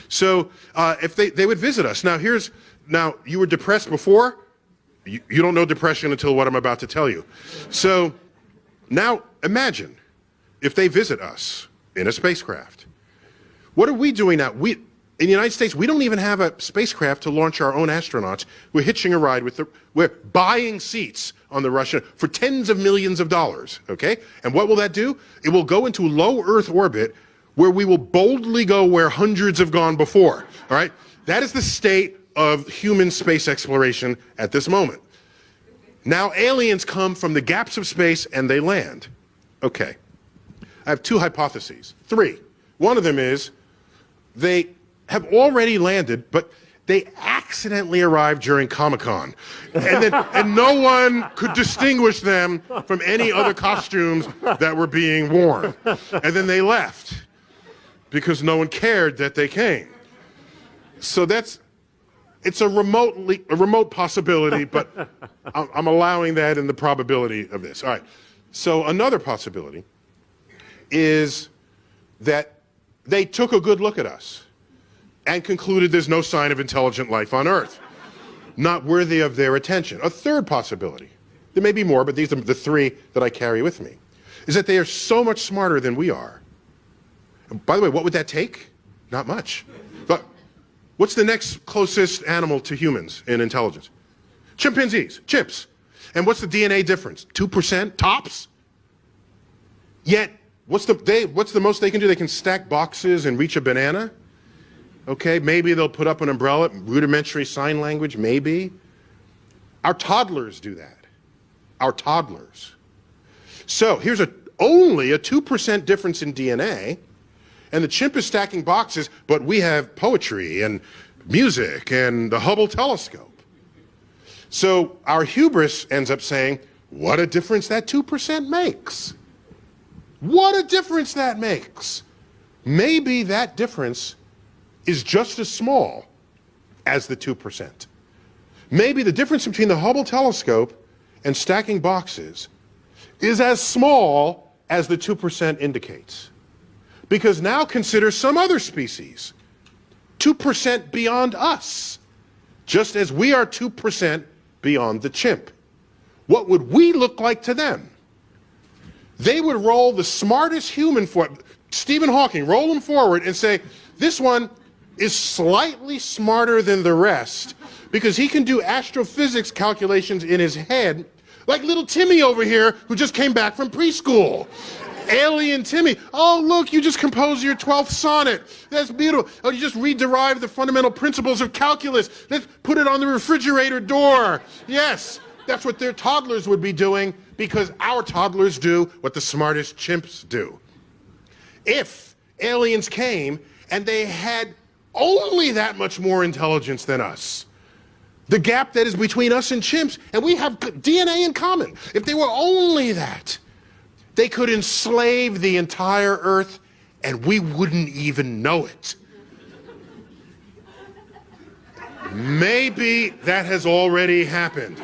So if they would visit us. Now you were depressed before. You don't know depression until what I'm about to tell you. So now imagine if they visit us in a spacecraft. What are we doing now? In the United States, we don't even have a spacecraft to launch our own astronauts. We're hitching a ride we're buying seats on the Russian for tens of millions of dollars, okay? And what will that do? It will go into low Earth orbit where we will boldly go where hundreds have gone before, all right? That is the state of human space exploration at this moment. Now aliens come from the gaps of space and they land. Okay, I have two hypotheses, three. One of them is they have already landed, but they accidentally arrived during Comic-Con. And no one could distinguish them from any other costumes that were being worn. And then they left because no one cared that they came. So it's a remote possibility, but I'm allowing that in the probability of this. All right, so another possibility is that they took a good look at us and concluded there's no sign of intelligent life on Earth, not worthy of their attention. A third possibility, there may be more, but these are the three that I carry with me, is that they are so much smarter than we are. And by the way, what would that take? Not much. But what's the next closest animal to humans in intelligence? Chimpanzees, chimps. And what's the DNA difference? 2% tops? Yet, what's the most they can do? They can stack boxes and reach a banana? Okay, maybe they'll put up an umbrella, rudimentary sign language, maybe. Our toddlers do that. Our toddlers. So here's only a 2% difference in DNA, and the chimp is stacking boxes, but we have poetry and music and the Hubble telescope. So our hubris ends up saying, what a difference that 2% makes. What a difference that makes. Maybe that difference is just as small as the 2%. Maybe the difference between the Hubble telescope and stacking boxes is as small as the 2% indicates. Because now consider some other species, 2% beyond us, just as we are 2% beyond the chimp. What would we look like to them? They would roll the smartest human Stephen Hawking, roll him forward and say, this one is slightly smarter than the rest because he can do astrophysics calculations in his head, like little Timmy over here who just came back from preschool. Alien Timmy. Oh, look, you just composed your 12th sonnet. That's beautiful. Oh, you just re-derived the fundamental principles of calculus. Let's put it on the refrigerator door. Yes, that's what their toddlers would be doing because our toddlers do what the smartest chimps do. If aliens came and they had only that much more intelligence than us, the gap that is between us and chimps, and we have DNA in common, if they were only that, they could enslave the entire Earth and we wouldn't even know it. Maybe that has already happened.